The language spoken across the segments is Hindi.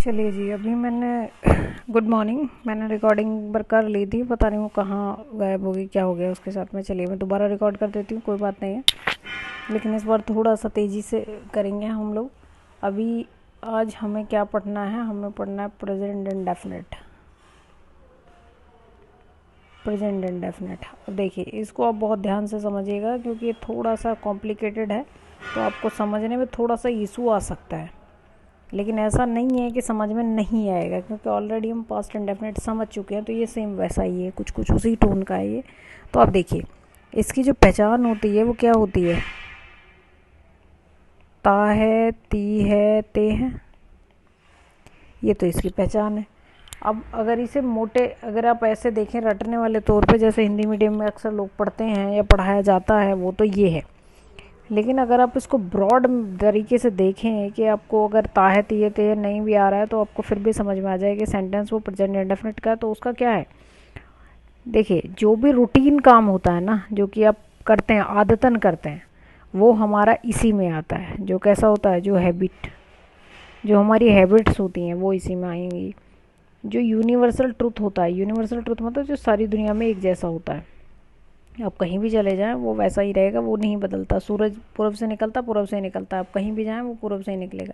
चलिए जी, अभी मैंने गुड मॉर्निंग मैंने रिकॉर्डिंग बर कर ली थी, पता नहीं वो कहाँ गायब हो गई, क्या हो गया उसके साथ में। चलिए मैं दोबारा रिकॉर्ड कर देती हूँ, कोई बात नहीं है, लेकिन इस बार थोड़ा सा तेज़ी से करेंगे हम लोग। अभी आज हमें क्या पढ़ना है? हमें पढ़ना है प्रेजेंट इंडेफिनिट। प्रेजेंट इंडेफिनिट, अब देखिए इसको आप बहुत ध्यान से समझिएगा क्योंकि ये थोड़ा सा कॉम्प्लिकेटेड है, तो आपको समझने में थोड़ा सा इशू आ सकता है। लेकिन ऐसा नहीं है कि समझ में नहीं आएगा, क्योंकि ऑलरेडी हम पास्ट इंडेफिनिट समझ चुके हैं, तो ये सेम वैसा ही है, कुछ कुछ उसी टोन का है ये। तो आप देखिए इसकी जो पहचान होती है वो क्या होती है? ता है, ती है, ते है, ये तो इसकी पहचान है। अब अगर इसे मोटे, अगर आप ऐसे देखें रटने वाले तौर पे, जैसे हिंदी मीडियम में अक्सर लोग पढ़ते हैं या पढ़ाया जाता है, वो तो ये है। लेकिन अगर आप इसको ब्रॉड तरीके से देखें कि आपको अगर ताहे तिये ते नहीं भी आ रहा है, तो आपको फिर भी समझ में आ जाए कि सेंटेंस वो प्रेजेंट इंडेफिनिट का है, तो उसका क्या है? देखिए जो भी रूटीन काम होता है ना, जो कि आप करते हैं, आदतन करते हैं, वो हमारा इसी में आता है। जो कैसा होता है? जो हैबिट, जो हमारी हैबिट्स होती हैं वो इसी में आएंगी। जो यूनिवर्सल ट्रुथ होता है, यूनिवर्सल ट्रुथ मतलब जो सारी दुनिया में एक जैसा होता है, आप कहीं भी चले जाएं वो वैसा ही रहेगा, वो नहीं बदलता। सूरज पूर्व से निकलता, पूर्व से ही निकलता, आप कहीं भी जाएं वो पूर्व से ही निकलेगा,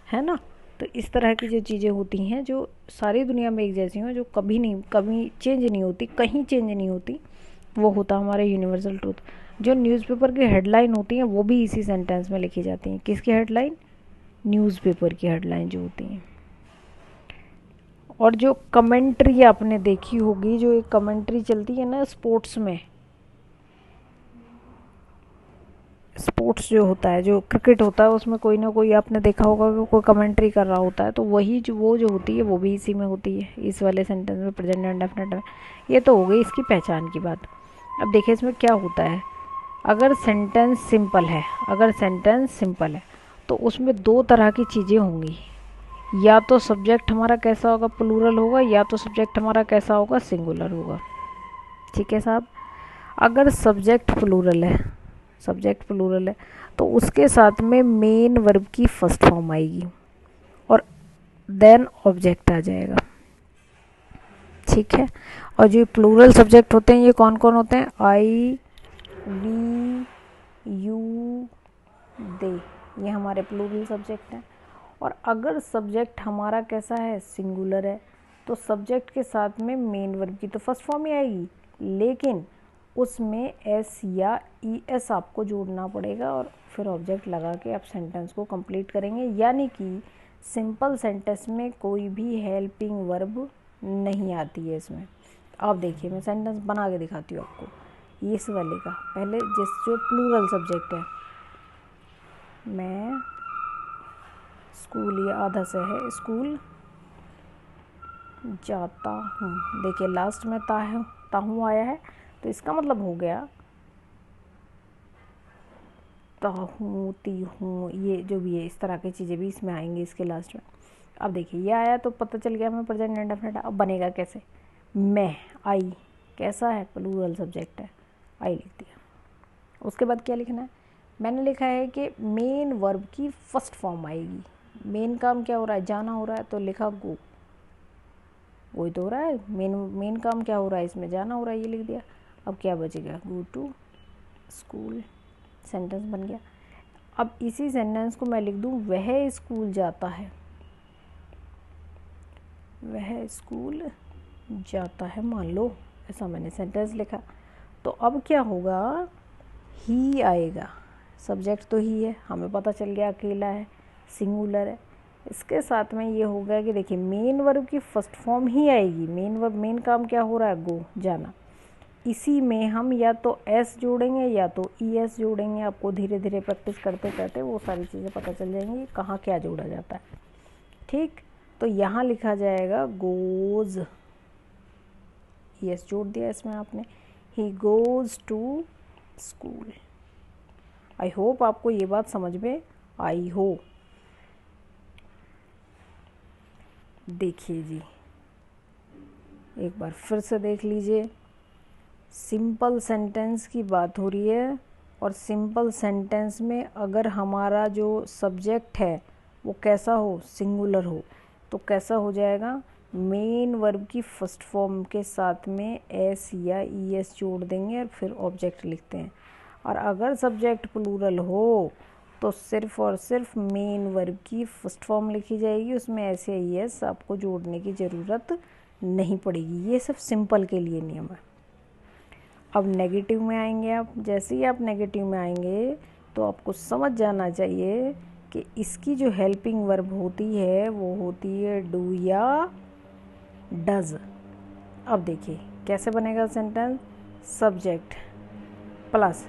है ना? तो इस तरह की जो चीज़ें होती हैं जो सारी दुनिया में एक जैसी हों, जो कभी नहीं, कभी चेंज नहीं होती, कहीं चेंज नहीं होती, वो होता हमारा यूनिवर्सल ट्रूथ। जो न्यूज़पेपर की हेडलाइन होती हैं वो भी इसी सेंटेंस में लिखी जाती हैं। किसकी हेडलाइन? न्यूज़पेपर की हेडलाइन जो होती हैं। और जो कमेंट्री आपने देखी होगी, जो एक कमेंट्री चलती है ना स्पोर्ट्स में, स्पोर्ट्स जो होता है, जो क्रिकेट होता है, उसमें कोई ना कोई आपने देखा होगा कि कोई कमेंट्री कर रहा होता है, तो वही जो वो जो होती है वो भी इसी में होती है, इस वाले सेंटेंस में, प्रेजेंट इंडेफिनिट में। ये तो हो गई इसकी पहचान की बात। अब देखिए इसमें क्या होता है। अगर सेंटेंस सिंपल है, अगर सेंटेंस सिंपल है तो उसमें दो तरह की चीज़ें होंगी। या तो सब्जेक्ट हमारा कैसा होगा? प्लूरल होगा, या तो सब्जेक्ट हमारा कैसा होगा? सिंगुलर होगा। ठीक है साहब? अगर सब्जेक्ट प्लूरल है, सब्जेक्ट प्लूरल है, तो उसके साथ में मेन वर्ब की फर्स्ट फॉर्म आएगी और देन ऑब्जेक्ट आ जाएगा। ठीक है? और जो प्लूरल सब्जेक्ट होते हैं ये कौन कौन होते हैं? आई, वी, यू, दे, ये हमारे प्लूरल सब्जेक्ट हैं। और अगर सब्जेक्ट हमारा कैसा है? सिंगुलर है, तो सब्जेक्ट के साथ में मेन वर्ब की तो फर्स्ट फॉर्म ही आएगी, लेकिन उसमें एस या ई एस आपको जोड़ना पड़ेगा और फिर ऑब्जेक्ट लगा के आप सेंटेंस को कंप्लीट करेंगे। यानी कि सिंपल सेंटेंस में कोई भी हेल्पिंग वर्ब नहीं आती है इसमें। आप देखिए मैं सेंटेंस बना के दिखाती हूँ आपको, ये इस वाले का। पहले जिस जो प्लूरल सब्जेक्ट है, मैं स्कूल, ये आधा से है, स्कूल जाता हूँ। देखिए लास्ट में ताहूँ आया है, तो इसका मतलब हो गया ताहूँ, ती हूँ, ये जो भी है इस तरह की चीज़ें भी इसमें आएंगी इसके लास्ट में। अब देखिए ये आया तो पता चल गया हमें प्रेजेंट इंडेफिनिट। अब बनेगा कैसे? मैं, आई कैसा है? प्लूरल सब्जेक्ट है, आई लिख दिया। उसके बाद क्या लिखना है? मैंने लिखा है कि मेन वर्ब की फर्स्ट फॉर्म आएगी। मेन काम क्या हो रहा है? जाना हो रहा है, तो लिखा गो। वही तो हो रहा है, मेन काम क्या हो रहा है इसमें? जाना हो रहा है, ये लिख दिया। अब क्या बचेगा? गो टू स्कूल, सेंटेंस बन गया। अब इसी सेंटेंस को मैं लिख दूँ, वह स्कूल जाता है, वह स्कूल जाता है, मान लो ऐसा मैंने सेंटेंस लिखा। तो अब क्या होगा? ही आएगा, सब्जेक्ट तो ही है, हमें पता चल गया अकेला है, सिंगुलर है। इसके साथ में ये हो गया कि देखिए मेन वर्ब की फर्स्ट फॉर्म ही आएगी। मेन वर्ब, मेन काम क्या हो रहा है? गो, जाना। इसी में हम या तो एस जोड़ेंगे या तो ई एस जोड़ेंगे। आपको धीरे धीरे प्रैक्टिस करते करते वो सारी चीज़ें पता चल जाएंगी कहाँ क्या जोड़ा जाता है। ठीक, तो यहाँ लिखा जाएगा गोज़, ई एस जोड़ दिया इसमें आपने, he goes to school. I hope आपको ये बात समझ में आई हो। देखिए जी एक बार फिर से देख लीजिए, सिंपल सेंटेंस की बात हो रही है, और सिंपल सेंटेंस में अगर हमारा जो सब्जेक्ट है वो कैसा हो? सिंगुलर हो, तो कैसा हो जाएगा, मेन वर्ब की फर्स्ट फॉर्म के साथ में एस या ई एस जोड़ देंगे और फिर ऑब्जेक्ट लिखते हैं। और अगर सब्जेक्ट प्लूरल हो तो सिर्फ और सिर्फ मेन वर्ब की फर्स्ट फॉर्म लिखी जाएगी, उसमें एस या ई एस आपको जोड़ने की ज़रूरत नहीं पड़ेगी। ये सब सिंपल के लिए नियम है। अब नेगेटिव में आएंगे आप। जैसे ही आप नेगेटिव में आएंगे तो आपको समझ जाना चाहिए कि इसकी जो हेल्पिंग वर्ब होती है वो होती है डू या डज। अब देखिए कैसे बनेगा सेंटेंस, सब्जेक्ट प्लस,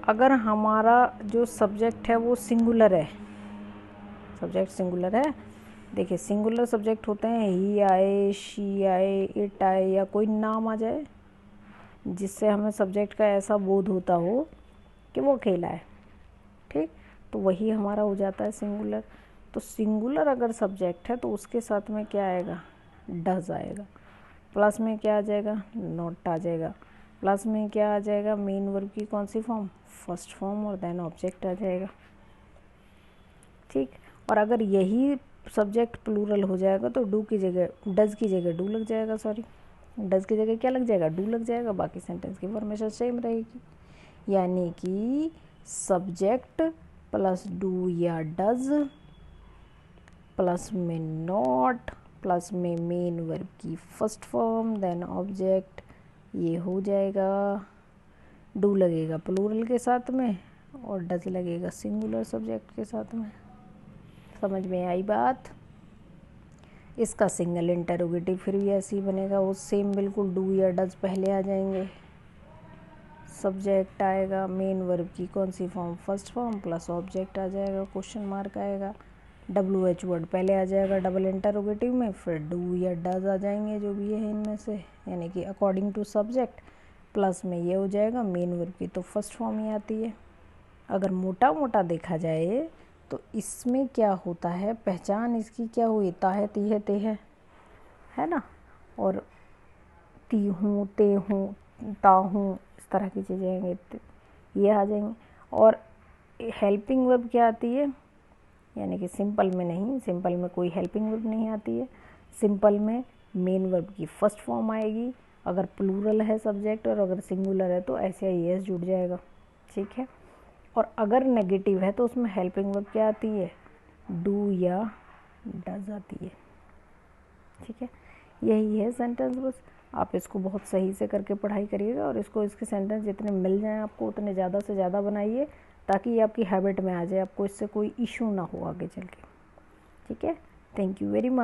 अगर हमारा जो सब्जेक्ट है वो सिंगुलर है, सब्जेक्ट सिंगुलर है, देखिए सिंगुलर सब्जेक्ट होते हैं ही आए, शी आए, इट आए, या कोई नाम आ जाए जिससे हमें सब्जेक्ट का ऐसा बोध होता हो कि वो अकेला है, ठीक, तो वही हमारा हो जाता है सिंगुलर। तो सिंगुलर अगर सब्जेक्ट है तो उसके साथ में क्या आएगा, डज आएगा, प्लस में क्या आ जाएगा, नॉट आ जाएगा, प्लस में क्या आ जाएगा, मेन वर्ब की कौन सी फॉर्म, फर्स्ट फॉर्म, और देन ऑब्जेक्ट आ जाएगा, ठीक। और अगर यही सब्जेक्ट प्लूरल हो जाएगा तो डू की जगह, डज की जगह डू लग जाएगा, सॉरी डज की जगह क्या लग जाएगा, डू लग जाएगा, बाकी सेंटेंस की फॉर्मेशन सेम रहेगी। यानी कि सब्जेक्ट प्लस डू या डज प्लस में नॉट प्लस में मेन वर्ब की फर्स्ट फॉर्म देन ऑब्जेक्ट, ये हो जाएगा। डू लगेगा प्लूरल के साथ में और डज लगेगा सिंगुलर सब्जेक्ट के साथ में। समझ में आई बात। इसका सिंगल इंटरोगेटिव फिर भी ऐसे ही बनेगा, वो सेम बिल्कुल डू या डज पहले आ जाएंगे, सब्जेक्ट आएगा, मेन वर्ब की कौन सी form, first form, plus object आ जाएगा, क्वेश्चन मार्क आएगा, डब्ल्यू एच वर्ड पहले आ जाएगा डबल इंटरोगेटिव में, फिर डू या डज आ जाएंगे जो भी है इनमें से, यानी कि अकॉर्डिंग टू सब्जेक्ट, प्लस में ये हो जाएगा, मेन वर्ब की तो फर्स्ट फॉर्म ही आती है। अगर मोटा मोटा देखा जाए तो इसमें क्या होता है, पहचान इसकी क्या हुई, ताहे तीहे ते है ना, और ती हूँ, ते हूँ, ता हूँ, इस तरह की चीज़ें आएंगे, ये आ जाएंगे। और हेल्पिंग वर्ब क्या आती है, यानी कि सिंपल में नहीं, सिंपल में कोई हेल्पिंग वर्ब नहीं आती है, सिंपल में मेन वर्ब की फर्स्ट फॉर्म आएगी, अगर प्लूरल है सब्जेक्ट और अगर सिंगुलर है तो ऐसे ही एस जुड़ जाएगा, ठीक है। और अगर नेगेटिव है तो उसमें हेल्पिंग वर्ब क्या आती है, डू या डज आती है, ठीक है। यही है सेंटेंस, बस आप इसको बहुत सही से करके पढ़ाई करिएगा और इसको, इसके सेंटेंस जितने मिल जाएं आपको उतने ज़्यादा से ज़्यादा बनाइए ताकि ये आपकी हैबिट में आ जाए, आपको इससे कोई इशू ना हो आगे चल के, ठीक है। Thank you very much.